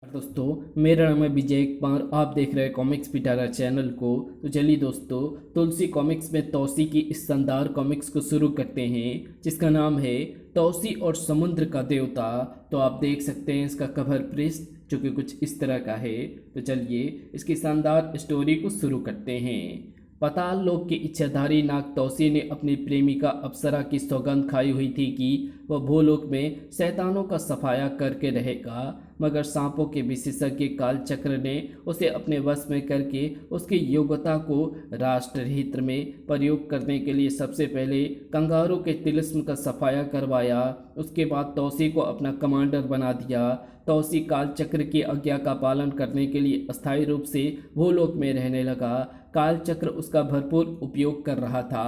दोस्तों, मेरा नाम है विजय कुमार। आप देख रहे हैं कॉमिक्स पिटारा चैनल को। तो चलिए दोस्तों, तुलसी कॉमिक्स में तौसी की इस शानदार कॉमिक्स को शुरू करते हैं, जिसका नाम है तौसी और समुद्र का देवता। तो आप देख सकते हैं इसका कवर पृष्ठ जो कि कुछ इस तरह का है। तो चलिए इसकी शानदार स्टोरी को शुरू करते हैं। पाताल लोक की इच्छाधारी नाग तौसी ने अपनी प्रेमिका अप्सरा की सौगंध खाई हुई थी कि वह भूलोक में शैतानों का सफाया करके रहेगा, मगर सांपों के विशेषज्ञ कालचक्र ने उसे अपने वश में करके उसकी योग्यता को राष्ट्रहित में प्रयोग करने के लिए सबसे पहले कंगारू के तिलिस्म का सफाया करवाया। उसके बाद तौसी को अपना कमांडर बना दिया। तौसी कालचक्र की आज्ञा का पालन करने के लिए अस्थायी रूप से भूलोक में रहने लगा। कालचक्र उसका भरपूर उपयोग कर रहा था।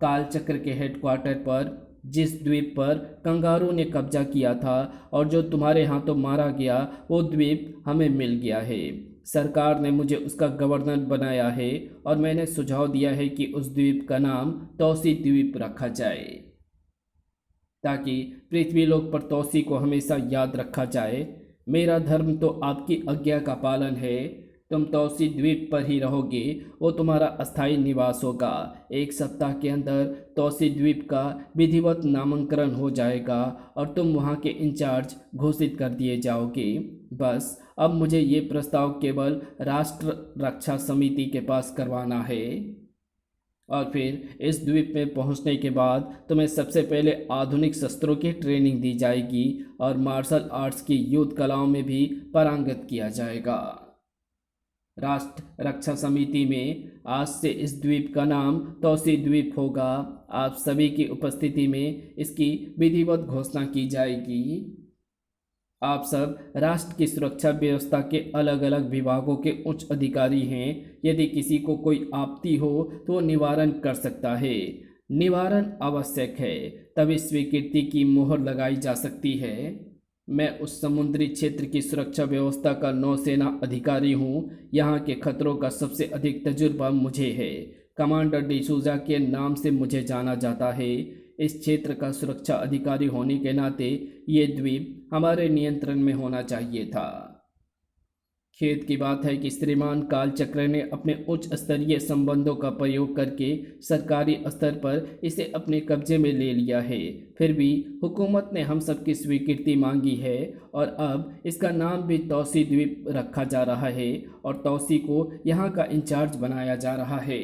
कालचक्र के हेडक्वार्टर पर जिस द्वीप पर कंगारू ने कब्जा किया था और जो तुम्हारे हाथों मारा गया, वो द्वीप हमें मिल गया है। सरकार ने मुझे उसका गवर्नर बनाया है और मैंने सुझाव दिया है कि उस द्वीप का नाम तौसी द्वीप रखा जाए, ताकि पृथ्वीलोक पर तौसी को हमेशा याद रखा जाए। मेरा धर्म तो आपकी आज्ञा का पालन है। तुम तौसी द्वीप पर ही रहोगे, वो तुम्हारा अस्थायी निवास होगा। 1 सप्ताह के अंदर तौसी द्वीप का विधिवत नामकरण हो जाएगा और तुम वहाँ के इंचार्ज घोषित कर दिए जाओगे। बस अब मुझे ये प्रस्ताव केवल राष्ट्र रक्षा समिति के पास करवाना है, और फिर इस द्वीप में पहुंचने के बाद तुम्हें सबसे पहले आधुनिक शस्त्रों की ट्रेनिंग दी जाएगी और मार्शल आर्ट्स की युद्ध कलाओं में भी पारंगत किया जाएगा। राष्ट्र रक्षा समिति में आज से इस द्वीप का नाम तौसी द्वीप होगा। आप सभी की उपस्थिति में इसकी विधिवत घोषणा की जाएगी। आप सब राष्ट्र की सुरक्षा व्यवस्था के अलग अलग विभागों के उच्च अधिकारी हैं। यदि किसी को कोई आपत्ति हो तो वो निवारण कर सकता है। निवारण आवश्यक है, तभी स्वीकृति की मोहर लगाई जा सकती है। मैं उस समुद्री क्षेत्र की सुरक्षा व्यवस्था का नौसेना अधिकारी हूँ। यहाँ के खतरों का सबसे अधिक तजुर्बा मुझे है। कमांडर डिसूजा के नाम से मुझे जाना जाता है। इस क्षेत्र का सुरक्षा अधिकारी होने के नाते ये द्वीप हमारे नियंत्रण में होना चाहिए था। खेद की बात है कि श्रीमान कालचक्र ने अपने उच्च स्तरीय संबंधों का प्रयोग करके सरकारी स्तर पर इसे अपने कब्जे में ले लिया है। फिर भी हुकूमत ने हम सबकी स्वीकृति मांगी है और अब इसका नाम भी तौसी द्वीप रखा जा रहा है और तौसी को यहाँ का इंचार्ज बनाया जा रहा है।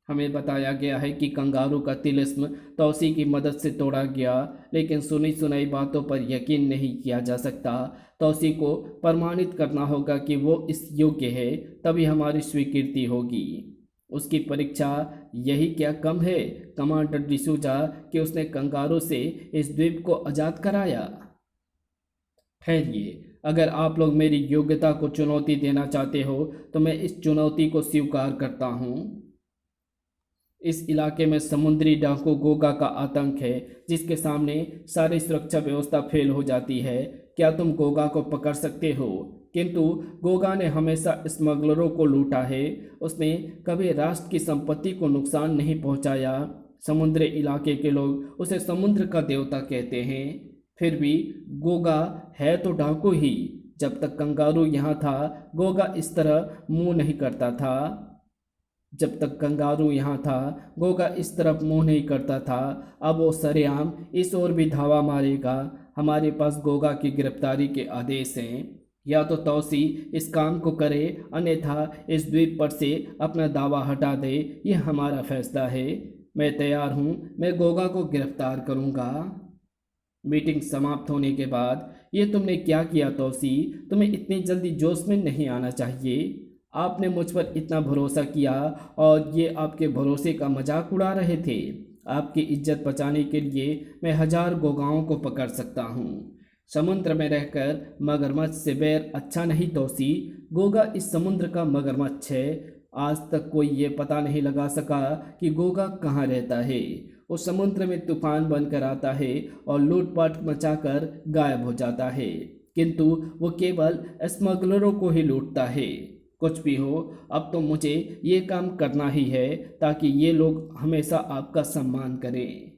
हमें बताया गया है कि कंगारू का तिलिस्म तौसी की मदद से तोड़ा गया, लेकिन सुनी सुनाई बातों पर यकीन नहीं किया जा सकता। तौसी को प्रमाणित करना होगा कि वो इस योग्य है, तभी हमारी स्वीकृति होगी। उसकी परीक्षा यही क्या कम है कमांडर डिसूजा कि उसने कंगारू से इस द्वीप को आज़ाद कराया। ठहरिए, अगर आप लोग मेरी योग्यता को चुनौती देना चाहते हो तो मैं इस चुनौती को स्वीकार करता हूँ। इस इलाके में समुद्री डाकू गोगा का आतंक है, जिसके सामने सारी सुरक्षा व्यवस्था फेल हो जाती है। क्या तुम गोगा को पकड़ सकते हो? किंतु गोगा ने हमेशा स्मगलरों को लूटा है। उसने कभी राष्ट्र की संपत्ति को नुकसान नहीं पहुंचाया। समुद्री इलाके के लोग उसे समुद्र का देवता कहते हैं। फिर भी गोगा है तो डाकू ही। जब तक कंगारू यहाँ था, गोगा इस तरह मुंह नहीं करता था। जब तक कंगारू यहाँ था, गोगा इस तरफ मुंह नहीं करता था। अब वो सरेआम इस ओर भी धावा मारेगा। हमारे पास गोगा की गिरफ्तारी के आदेश हैं। या तो तौसी इस काम को करे, अन्यथा इस द्वीप पर से अपना दावा हटा दे। यह हमारा फैसला है। मैं तैयार हूँ। मैं गोगा को गिरफ्तार करूँगा। मीटिंग समाप्त होने के बाद, ये तुमने क्या किया तौसी? तुम्हें इतनी जल्दी जोश में नहीं आना चाहिए। आपने मुझ पर इतना भरोसा किया और ये आपके भरोसे का मजाक उड़ा रहे थे। आपकी इज्जत बचाने के लिए मैं 1000 गोगाओं को पकड़ सकता हूँ। समुद्र में रहकर मगरमच्छ से बैर अच्छा नहीं तौसी। गोगा इस समुद्र का मगरमच्छ है। आज तक कोई ये पता नहीं लगा सका कि गोगा कहाँ रहता है। वो समुद्र में तूफान बनकर आता है और लूटपाट मचाकर गायब हो जाता है, किंतु वो केवल स्मगलरों को ही लूटता है। कुछ भी हो, अब तो मुझे ये काम करना ही है, ताकि ये लोग हमेशा आपका सम्मान करें।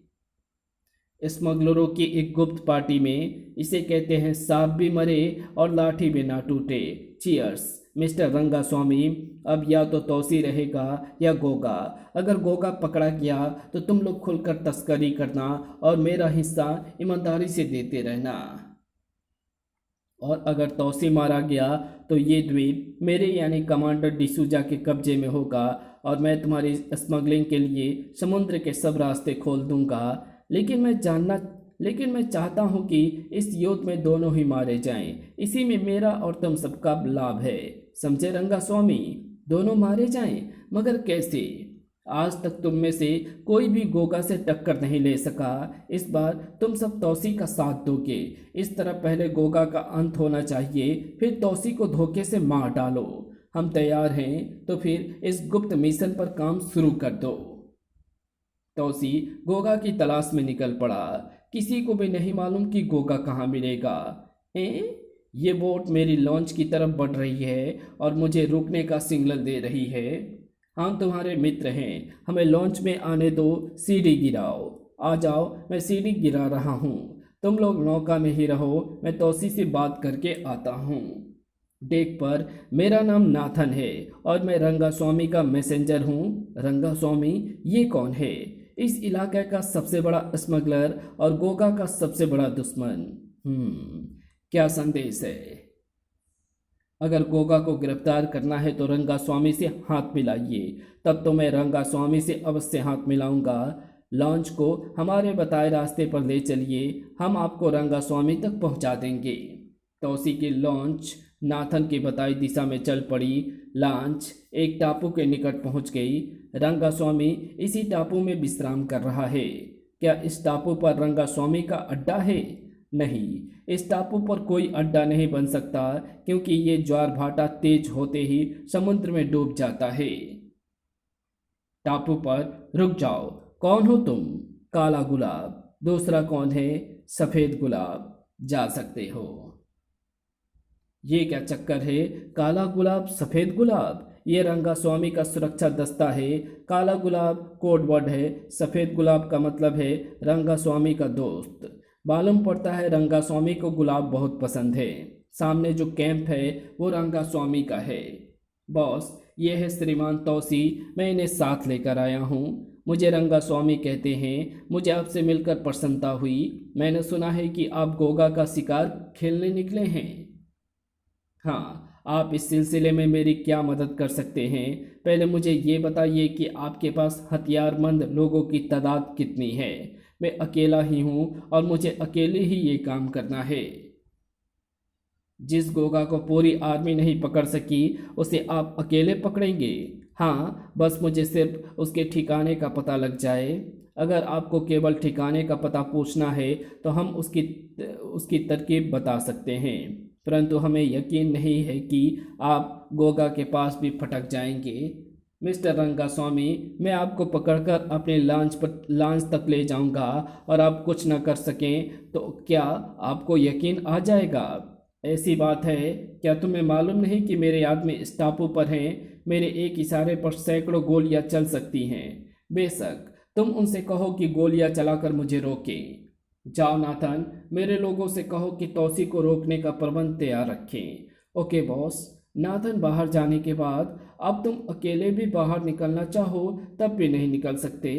स्मगलरों की एक गुप्त पार्टी में। इसे कहते हैं सांप भी मरे और लाठी भी ना टूटे। Cheers mister Rangaswamy. अब या तो तौसी रहेगा या गोगा। अगर गोगा पकड़ा गया तो तुम लोग खुलकर तस्करी करना और मेरा हिस्सा ईमानदारी से देते रहना, और अगर तौसी मारा गया तो ये द्वीप मेरे यानी कमांडर डिसूजा के कब्जे में होगा और मैं तुम्हारी स्मगलिंग के लिए समुद्र के सब रास्ते खोल दूंगा। लेकिन मैं चाहता हूं कि इस युद्ध में दोनों ही मारे जाएं। इसी में मेरा और तुम सबका लाभ है, समझे रंगास्वामी? दोनों मारे जाएं, मगर कैसे? आज तक तुम में से कोई भी गोगा से टक्कर नहीं ले सका। इस बार तुम सब तौसी का साथ दोगे। इस तरह पहले गोगा का अंत होना चाहिए, फिर तौसी को धोखे से मार डालो। हम तैयार हैं, तो फिर इस गुप्त मिशन पर काम शुरू कर दो। तौसी गोगा की तलाश में निकल पड़ा। किसी को भी नहीं मालूम कि गोगा कहाँ मिलेगा। ये बोट मेरी लॉन्च की तरफ बढ़ रही है और मुझे रुकने का सिग्नल दे रही है। हम तुम्हारे मित्र हैं, हमें लॉन्च में आने दो। सीढ़ी गिराओ। आ जाओ, मैं सीढ़ी गिरा रहा हूँ। तुम लोग नौका में ही रहो, मैं तौसी से बात करके आता हूँ। डेक पर मेरा नाम नाथन है और मैं रंगास्वामी का मैसेंजर हूँ। रंगास्वामी ये कौन है? इस इलाके का सबसे बड़ा स्मगलर और गोगा का सबसे बड़ा दुश्मन। क्या संदेश है? अगर गोगा को गिरफ्तार करना है तो रंगास्वामी से हाथ मिलाइए। तब तो मैं रंगास्वामी से अवश्य हाथ मिलाऊंगा। लॉन्च को हमारे बताए रास्ते पर ले चलिए, हम आपको रंगास्वामी तक पहुंचा देंगे। तौसी की लॉन्च नाथन की बताई दिशा में चल पड़ी। लॉन्च एक टापू के निकट पहुंच गई। रंगास्वामी इसी टापू में विश्राम कर रहा है। क्या इस टापू पर रंगास्वामी का अड्डा है? नहीं, इस टापू पर कोई अड्डा नहीं बन सकता, क्योंकि ये ज्वार भाटा तेज होते ही समुद्र में डूब जाता है। टापू पर रुक जाओ। कौन हो तुम? काला गुलाब। दूसरा कौन है? सफेद गुलाब। जा सकते हो। ये क्या चक्कर है? काला गुलाब, सफेद गुलाब? ये रंगास्वामी का सुरक्षा दस्ता है। काला गुलाब कोड वर्ड है, सफेद गुलाब का मतलब है रंगास्वामी का दोस्त। मालूम पड़ता है रंगास्वामी को गुलाब बहुत पसंद है। सामने जो कैंप है वो रंगास्वामी का है। बॉस, ये है श्रीमान तौसी, मैं इन्हें साथ लेकर आया हूँ। मुझे रंगास्वामी कहते हैं। मुझे आपसे मिलकर प्रसन्नता हुई। मैंने सुना है कि आप गोगा का शिकार खेलने निकले हैं। हाँ, आप इस सिलसिले में मेरी क्या मदद कर सकते हैं? पहले मुझे ये बताइए कि आपके पास हथियारबंद लोगों की तादाद कितनी है? मैं अकेला ही हूँ और मुझे अकेले ही ये काम करना है। जिस गोगा को पूरी आर्मी नहीं पकड़ सकी उसे आप अकेले पकड़ेंगे? हाँ, बस मुझे सिर्फ उसके ठिकाने का पता लग जाए। अगर आपको केवल ठिकाने का पता पूछना है तो हम उसकी तरकीब बता सकते हैं, परंतु हमें यकीन नहीं है कि आप गोगा के पास भी फटक जाएंगे। मिस्टर रंगास्वामी, मैं आपको पकड़कर अपने लॉन्च तक ले जाऊंगा और आप कुछ न कर सकें तो क्या आपको यकीन आ जाएगा? ऐसी बात है। क्या तुम्हें मालूम नहीं कि मेरे आदमी इस टापू पर हैं? मेरे एक इशारे पर सैकड़ों गोलियां चल सकती हैं। बेशक तुम उनसे कहो कि गोलियां चलाकर मुझे रोकें। जाओ नाथन, मेरे लोगों से कहो कि तौसी को रोकने का प्रबंध तैयार रखें। Okay boss. नाथन बाहर जाने के बाद अब तुम अकेले भी बाहर निकलना चाहो तब भी नहीं निकल सकते।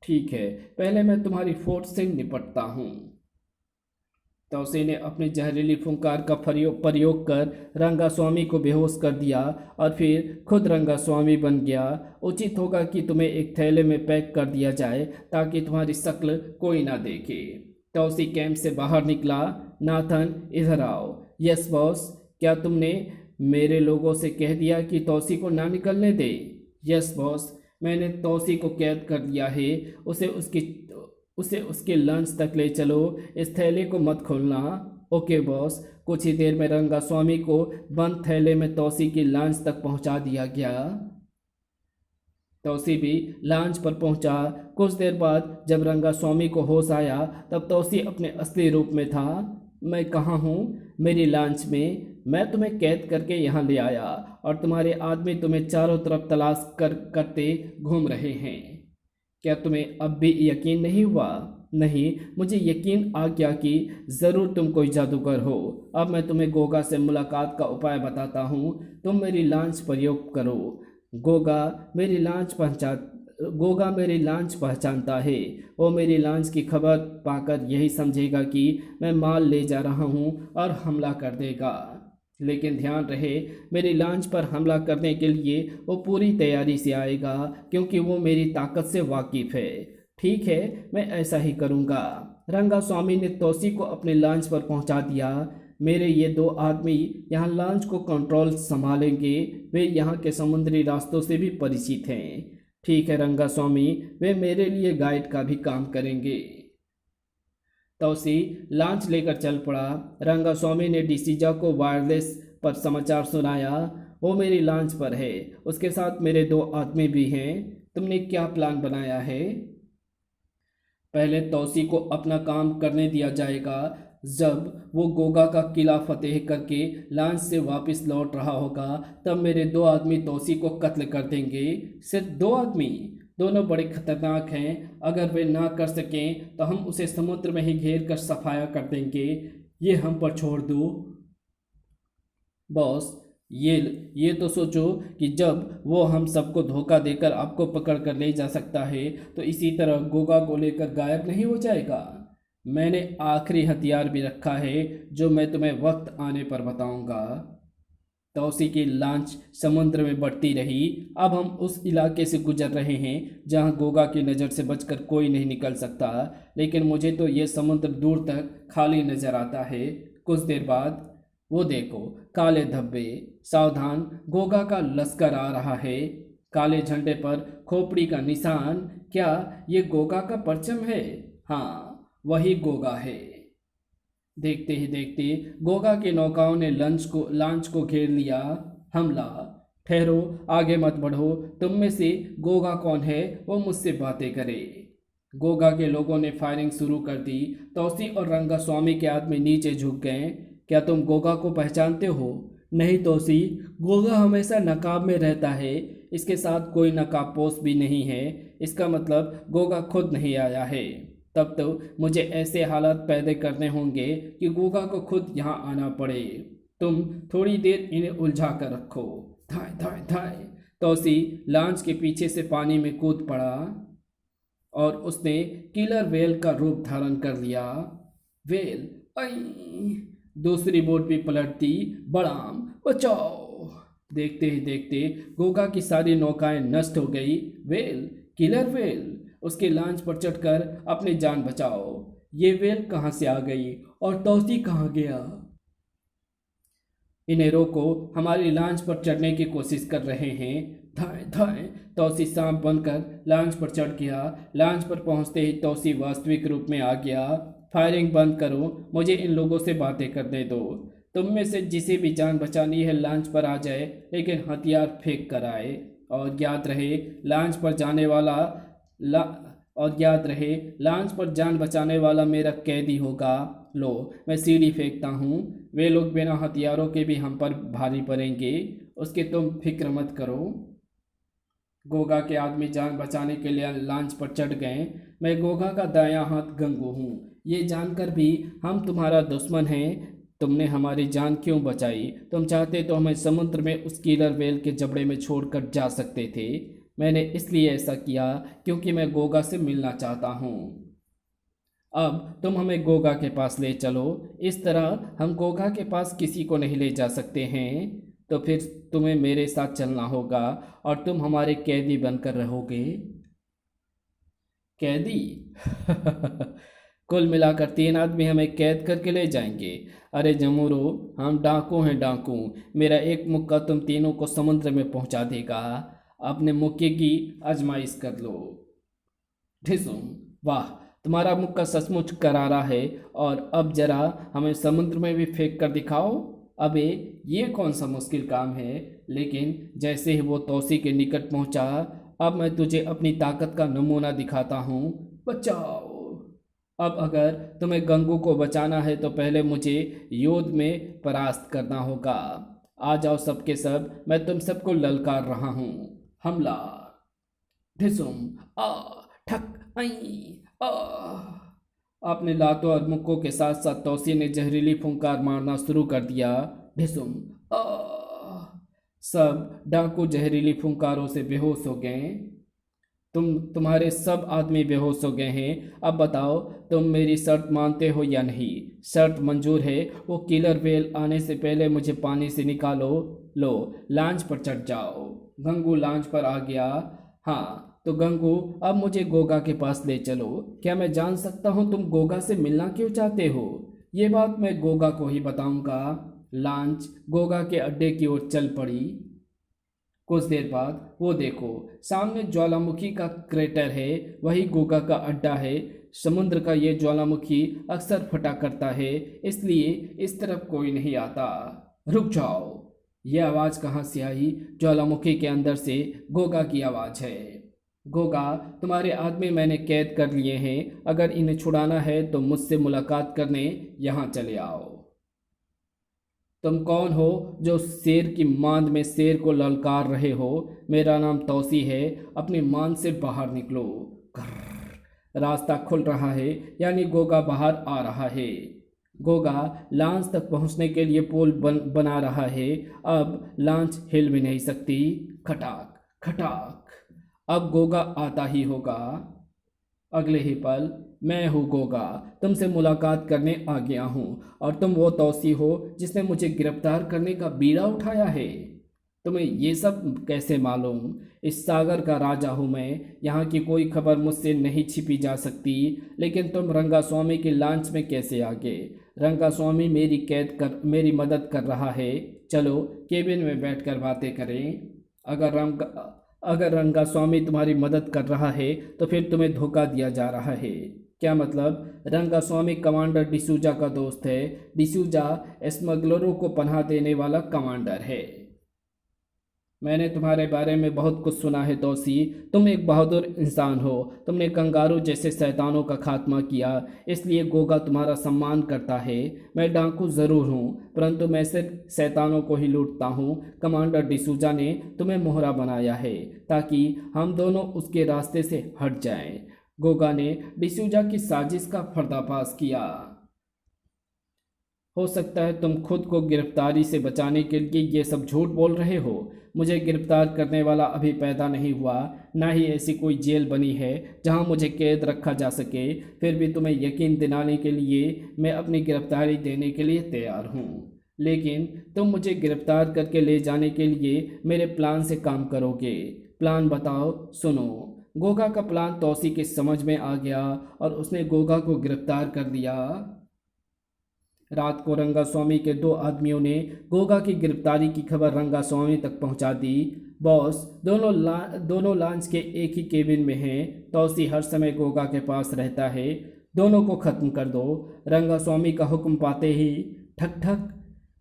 ठीक है, पहले मैं तुम्हारी फोर्स से निपटता हूँ। तौसी ने अपनी जहरीली फुंकार का प्रयोग कर रंगास्वामी को बेहोश कर दिया और फिर खुद रंगास्वामी बन गया। उचित होगा कि तुम्हें एक थैले में पैक कर दिया जाए ताकि तुम्हारी शक्ल कोई ना देखे। तौसी कैंप से बाहर निकला। नाथन, इधर आओ। Yes boss. क्या तुमने मेरे लोगों से कह दिया कि तौसी को ना निकलने दे? यस बॉस, मैंने तौसी को कैद कर दिया है। उसे उसके लंच तक ले चलो। इस थैले को मत खोलना। Okay boss. कुछ ही देर में रंगास्वामी को बंद थैले में तौसी की लंच तक पहुंचा दिया गया। तौसी भी लॉन्च पर पहुंचा। कुछ देर बाद जब रंगास्वामी को होश आया तब तौसी अपने असली रूप में था। मैं कहाँ हूँ? मेरी लॉन्च में। मैं तुम्हें कैद करके यहाँ ले आया और तुम्हारे आदमी तुम्हें चारों तरफ तलाश करते घूम रहे हैं। क्या तुम्हें अब भी यकीन नहीं हुआ? नहीं, मुझे यकीन आ गया कि ज़रूर तुम कोई जादूगर हो। अब मैं तुम्हें गोगा से मुलाकात का उपाय बताता हूँ। तुम मेरी लांच प्रयोग करो। गोगा मेरी लांच पहचान गोगा मेरी लांच पहचानता है। वो मेरी लांच की खबर पाकर यही समझेगा कि मैं माल ले जा रहा हूँ और हमला कर देगा। लेकिन ध्यान रहे, मेरी लांच पर हमला करने के लिए वो पूरी तैयारी से आएगा, क्योंकि वो मेरी ताकत से वाकिफ है। ठीक है, मैं ऐसा ही करूँगा। रंगा स्वामी ने तौसी को अपने लॉन्च पर पहुंचा दिया। मेरे ये दो आदमी यहाँ लॉन्च को कंट्रोल संभालेंगे। वे यहाँ के समुद्री रास्तों से भी परिचित हैं। ठीक है रंगा स्वामी, वे मेरे लिए गाइड का भी काम करेंगे। तौसी लॉन्च लेकर चल पड़ा। रंगा स्वामी ने डिसीजा को वायरलेस पर समाचार सुनाया। वो मेरी लॉन्च पर है, उसके साथ मेरे दो आदमी भी हैं। तुमने क्या प्लान बनाया है? पहले तौसी को अपना काम करने दिया जाएगा। जब वो गोगा का किला फतेह करके लॉन्च से वापस लौट रहा होगा, तब मेरे दो आदमी तौसी को कत्ल कर देंगे। सिर्फ दो आदमी? दोनों बड़े खतरनाक हैं। अगर वे ना कर सकें तो हम उसे समुद्र में ही घेर कर सफाया कर देंगे। ये हम पर छोड़ दो बॉस। ये तो सोचो कि जब वो हम सबको धोखा देकर आपको पकड़ कर ले जा सकता है, तो इसी तरह गोगा को लेकर गायब नहीं हो जाएगा। मैंने आखिरी हथियार भी रखा है, जो मैं तुम्हें वक्त आने पर बताऊंगा। तौसी की लांच समुद्र में बढ़ती रही। अब हम उस इलाके से गुजर रहे हैं जहां गोगा की नज़र से बचकर कोई नहीं निकल सकता, लेकिन मुझे तो यह समुद्र दूर तक खाली नजर आता है। कुछ देर बाद वो देखो, काले धब्बे। सावधान, गोगा का लश्कर आ रहा है। काले झंडे पर खोपड़ी का निशान। क्या ये गोगा का परचम है? हाँ, वही गोगा है। देखते ही देखते गोगा की नौकाओं ने लॉन्च को घेर लिया। हमला। ठहरो, आगे मत बढ़ो। तुम में से गोगा कौन है, वो मुझसे बातें करे। गोगा के लोगों ने फायरिंग शुरू कर दी। तौसी और रंगा स्वामी के आदमी नीचे झुक गए। क्या तुम गोगा को पहचानते हो? नहीं तौसी, गोगा हमेशा नकाब में रहता है। इसके साथ कोई नकाबपोश भी नहीं है। इसका मतलब गोगा खुद नहीं आया है। तब तो मुझे ऐसे हालात पैदा करने होंगे कि गोगा को खुद यहाँ आना पड़े। तुम थोड़ी देर इन्हें उलझा कर रखो। धाय धाय धाय। तौसी लॉन्च के पीछे से पानी में कूद पड़ा और उसने किलर वेल का रूप धारण कर लिया। वेल, आई! दूसरी बोट भी पलट दी। बड़ाम, बचाओ! देखते ही देखते गोगा की सारी नौकाएं नष्ट हो गई। वेल, किलर वेल, उसके लॉन्च पर चढ़कर अपनी जान बचाओ। ये वेल कहाँ से आ गई और तौसी कहाँ गया? इन्हें रोको, हमारी लॉन्च पर चढ़ने की कोशिश कर रहे हैं। धाए धाए। तौसी सांप बनकर लॉन्च पर चढ़ गया। लॉन्च पर पहुंचते ही तौसी वास्तविक रूप में आ गया। फायरिंग बंद करो, मुझे इन लोगों से बातें करने दो। तुम में से जिसे भी जान बचानी है लॉन्च पर आ जाए, लेकिन हथियार फेंक कर आए। और याद रहे, लॉन्च पर जाने वाला ला और याद रहे लॉन्च पर जान बचाने वाला मेरा कैदी होगा। लो, मैं सीढ़ी फेंकता हूँ। वे लोग बिना हथियारों के भी हम पर भारी पड़ेंगे, उसके तुम फिक्र मत करो। गोगा के आदमी जान बचाने के लिए लॉन्च पर चढ़ गए। मैं गोगा का दायां हाथ गंगू हूँ। ये जानकर भी हम तुम्हारा दुश्मन हैं। तुमने हमारी जान क्यों बचाई? तुम चाहते तो हमें समुद्र में उस किलर वेल के जबड़े में छोड़कर जा सकते थे। मैंने इसलिए ऐसा किया क्योंकि मैं गोगा से मिलना चाहता हूँ। अब तुम हमें गोगा के पास ले चलो। इस तरह हम गोगा के पास किसी को नहीं ले जा सकते हैं। तो फिर तुम्हें मेरे साथ चलना होगा और तुम हमारे कैदी बनकर रहोगे। कैदी? कुल मिलाकर 3 आदमी हमें कैद करके ले जाएंगे। अरे जमूरो, हम डाकू हैं डाकू। मेरा एक मुक्का तुम तीनों को समुद्र में पहुंचा देगा। अपने मुक्के की आजमाइश कर लो। ढिसुम, वाह, तुम्हारा मुक्का सचमुच करारा है। और अब जरा हमें समुद्र में भी फेंक कर दिखाओ। अबे, ये कौन सा मुश्किल काम है? लेकिन जैसे ही वो तौसी के निकट पहुंचा, अब मैं तुझे अपनी ताकत का नमूना दिखाता हूँ। बचाओ! अब अगर तुम्हें गंगू को बचाना है तो पहले मुझे युद्ध में परास्त करना होगा। आ जाओ सबके सब, मैं तुम सबको ललकार रहा हूँ। हमला! ढिसुम, आ! ठक! आई! आ! आपने लातों और मुक्कों के साथ साथ तौसी ने जहरीली फुंकार मारना शुरू कर दिया। ढिसुम। आह! सब डाकू जहरीली फुंकारों से बेहोश हो गए। तुम्हारे सब आदमी बेहोश हो गए हैं। अब बताओ, तुम मेरी शर्त मानते हो या नहीं? शर्त मंजूर है। वो किलर वेल आने से पहले मुझे पानी से निकालो। लो, लांच पर चढ़ जाओ। गंगू लांच पर आ गया। हाँ तो गंगू, अब मुझे गोगा के पास ले चलो। क्या मैं जान सकता हूँ तुम गोगा से मिलना क्यों चाहते हो? ये बात मैं गोगा को ही बताऊंगा। लांच गोगा के अड्डे की ओर चल पड़ी। कुछ देर बाद वो देखो, सामने ज्वालामुखी का क्रेटर है, वही गोगा का अड्डा है। समुद्र का ये ज्वालामुखी अक्सर फटा करता है, इसलिए इस तरफ कोई नहीं आता। रुक जाओ। ये आवाज़ कहाँ से आई? ज्वालामुखी के अंदर से गोगा की आवाज़ है। गोगा, तुम्हारे आदमी मैंने कैद कर लिए हैं। अगर इन्हें छुड़ाना है तो मुझसे मुलाकात करने यहाँ चले आओ। तुम कौन हो जो शेर की मांद में शेर को ललकार रहे हो? मेरा नाम तौसी है। अपनी मांद से बाहर निकलो। कर्र। रास्ता खुल रहा है, यानी गोगा बाहर आ रहा है। गोगा लांच तक पहुंचने के लिए पुल बना रहा है। अब लांच हिल भी नहीं सकती। खटाक खटाक। अब गोगा आता ही होगा। अगले ही पल, मैं हूँ गोगा, तुमसे मुलाकात करने आ गया हूँ। और तुम वो तौसी हो जिसने मुझे गिरफ्तार करने का बीड़ा उठाया है। तुम्हें ये सब कैसे मालूम? इस सागर का राजा हूँ मैं। यहाँ की कोई खबर मुझसे नहीं छिपी जा सकती। लेकिन तुम रंगास्वामी की लांच में कैसे आ गए? रंगास्वामी मेरी मदद कर रहा है। चलो केबिन में बैठकर बातें करें। अगर रंगास्वामी तुम्हारी मदद कर रहा है तो फिर तुम्हें धोखा दिया जा रहा है। क्या मतलब? रंगास्वामी कमांडर डिसूजा का दोस्त है। डिसूजा स्मगलरों को पनाह देने वाला कमांडर है। मैंने तुम्हारे बारे में बहुत कुछ सुना है तौसी। तुम एक बहादुर इंसान हो। तुमने कंगारू जैसे शैतानों का खात्मा किया, इसलिए गोगा तुम्हारा सम्मान करता है। मैं डाकू ज़रूर हूँ, परंतु मैं सिर्फ शैतानों को ही लूटता हूँ। कमांडर डिसूजा ने तुम्हें मोहरा बनाया है ताकि हम दोनों उसके रास्ते से हट जाएं। गोगा ने डिसूजा की साजिश का पर्दाफाश किया। हो सकता है तुम खुद को गिरफ्तारी से बचाने के लिए ये सब झूठ बोल रहे हो। मुझे गिरफ्तार करने वाला अभी पैदा नहीं हुआ, ना ही ऐसी कोई जेल बनी है जहां मुझे कैद रखा जा सके। फिर भी तुम्हें यकीन दिलाने के लिए मैं अपनी गिरफ्तारी देने के लिए तैयार हूँ। लेकिन तुम मुझे गिरफ्तार करके ले जाने के लिए मेरे प्लान से काम करोगे। प्लान बताओ, सुनो। गोगा का प्लान तौसी के समझ में आ गया और उसने गोगा को गिरफ्तार कर लिया। रात को रंगास्वामी के दो आदमियों ने गोगा की गिरफ्तारी की खबर रंगास्वामी तक पहुंचा दी। बॉस, दोनों लॉन्च के एक ही केबिन में हैं। तौसी हर समय गोगा के पास रहता है। दोनों को खत्म कर दो। रंगास्वामी का हुक्म पाते ही ठक ठक।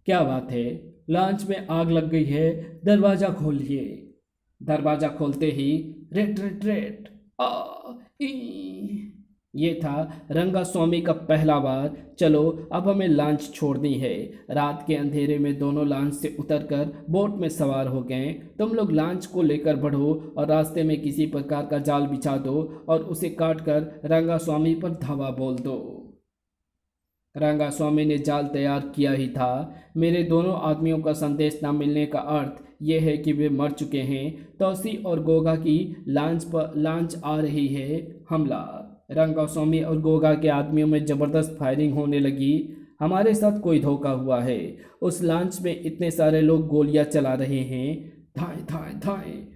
क्या बात है? लॉन्च में आग लग गई है, दरवाज़ा खोलिए। दरवाज़ा खोलते ही रेट रेट रेट आ ई। ये था रंगास्वामी का पहला बार। चलो अब हमें लॉन्च छोड़नी है। रात के अंधेरे में दोनों लॉन्च से उतरकर बोट में सवार हो गए। तुम लोग लॉन्च को लेकर बढ़ो और रास्ते में किसी प्रकार का जाल बिछा दो और उसे काट कर रंगास्वामी पर धावा बोल दो। रंगास्वामी ने जाल तैयार किया ही था। मेरे दोनों आदमियों का संदेश न मिलने का अर्थ यह है कि वे मर चुके हैं। तौसी और गोगा की लॉन्च आ रही है। हमला। रंगास्वामी और गोगा के आदमियों में ज़बरदस्त फायरिंग होने लगी। हमारे साथ कोई धोखा हुआ है। उस लॉन्च में इतने सारे लोग गोलियां चला रहे हैं, धाएं धाएं धाएं।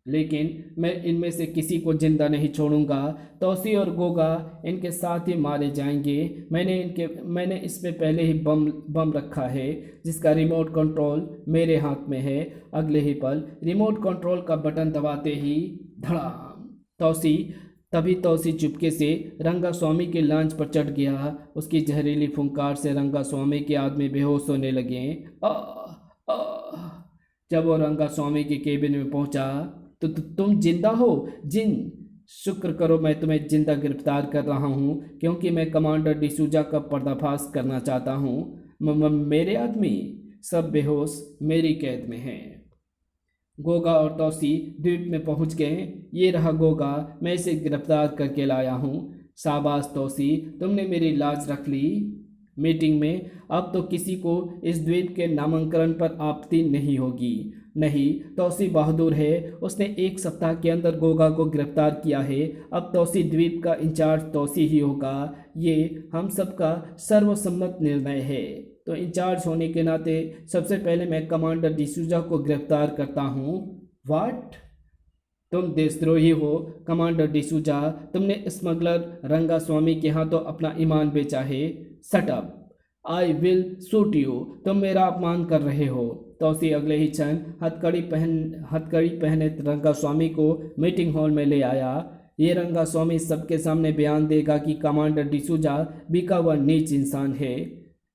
लेकिन मैं इनमें से किसी को जिंदा नहीं छोड़ूंगा। तौसी और गोगा इनके साथ ही मारे जाएंगे। मैंने इसमें पहले ही बम रखा है जिसका रिमोट कंट्रोल मेरे हाथ में है। अगले ही पल रिमोट कंट्रोल का बटन दबाते ही धड़ाम। तभी तौसी चुपके से रंगास्वामी के लॉन्च पर चढ़ गया। उसकी जहरीली फुंकार से रंगास्वामी के आदमी बेहोश होने लगे। आ, आ, जब वो रंगास्वामी के केबिन में पहुंचा तो तुम जिंदा हो? जिन शुक्र करो मैं तुम्हें जिंदा गिरफ्तार कर रहा हूं, क्योंकि मैं कमांडर डिसूजा का पर्दाफाश करना चाहता हूं। मेरे आदमी सब बेहोश मेरी कैद में हैं। गोगा और तौसी द्वीप में पहुंच गए। ये रहा गोगा, मैं इसे गिरफ्तार करके लाया हूँ। शाबाश तौसी, तुमने मेरी लाज रख ली। मीटिंग में अब तो किसी को इस द्वीप के नामांकन पर आपत्ति नहीं होगी। नहीं, तौसी बहादुर है, उसने 1 सप्ताह के अंदर गोगा को गिरफ्तार किया है। अब तौसी द्वीप का इंचार्ज तौसी ही होगा। ये हम सबका सर्वसम्मत निर्णय है। तो इंचार्ज होने के नाते सबसे पहले मैं कमांडर डिसूजा को गिरफ्तार करता हूँ। वाट? तुम देशद्रोही हो कमांडर डिसूजा, तुमने स्मगलर रंगास्वामी के हाथों अपना ईमान बेचा है। Shut up, I will shoot you, तुम मेरा अपमान कर रहे हो। तौसी अगले ही क्षण हथकड़ी पहने रंगास्वामी को मीटिंग हॉल में ले आया। ये रंगास्वामी सबके सामने बयान देगा कि कमांडर डिसूजा बिका हुआ नीच इंसान है।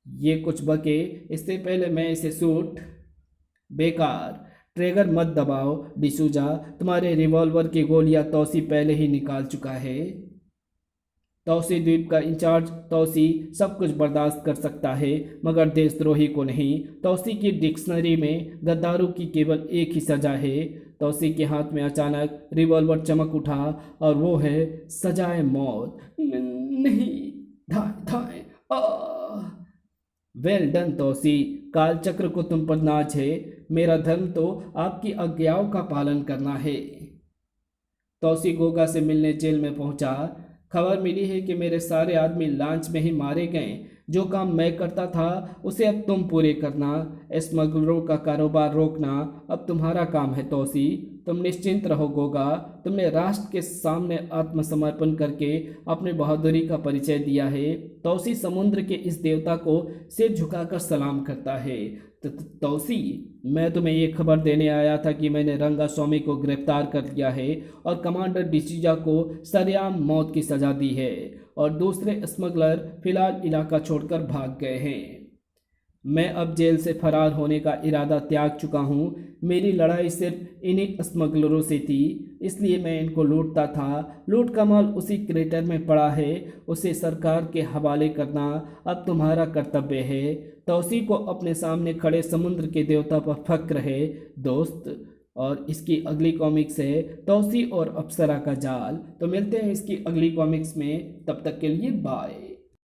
ये कुछ बके, इससे पहले मैं इसे शूट। बेकार, ट्रिगर मत दबाओ डिसूजा, तुम्हारे रिवॉल्वर की गोलियां तौसी पहले ही निकाल चुका है। तौसी द्वीप का इंचार्ज तौसी सब कुछ बर्दाश्त कर सकता है, मगर देशद्रोही को नहीं। तौसी की डिक्शनरी में गद्दारों की केवल एक ही सजा है। तौसी के हाथ में अचानक रिवॉल्वर चमक उठा और वो है सजाए मौत। नहीं, धाए धाए, वेल डन तौसी, कालचक्र को तुम पर नाज है। मेरा धर्म तो आपकी आज्ञाओं का पालन करना है। तौसी गोगा से मिलने जेल में पहुंचा। खबर मिली है कि मेरे सारे आदमी लॉन्च में ही मारे गए। जो काम मैं करता था उसे अब तुम पूरे करना। स्मगलरों का कारोबार रोकना अब तुम्हारा काम है तौसी। तुम निश्चिंत रहो गोगा, तुमने राष्ट्र के सामने आत्मसमर्पण करके अपने बहादुरी का परिचय दिया है। तौसी समुद्र के इस देवता को सिर झुकाकर सलाम करता है। तौसी, मैं तुम्हें ये खबर देने आया था कि मैंने रंगास्वामी को गिरफ्तार कर लिया है और कमांडर डिसूजा को सरेआम मौत की सजा दी है और दूसरे स्मगलर फिलहाल इलाका छोड़कर भाग गए हैं। मैं अब जेल से फरार होने का इरादा त्याग चुका हूँ। मेरी लड़ाई सिर्फ इन्हीं स्मगलरों से थी, इसलिए मैं इनको लूटता था। लूट का माल उसी क्रेटर में पड़ा है, उसे सरकार के हवाले करना अब तुम्हारा कर्तव्य है। तौसी को अपने सामने खड़े समुद्र के देवता पर फक्र है दोस्त। और इसकी अगली कॉमिक्स है तौसी और अप्सरा का जाल। तो मिलते हैं इसकी अगली कॉमिक्स में, तब तक के लिए बाय।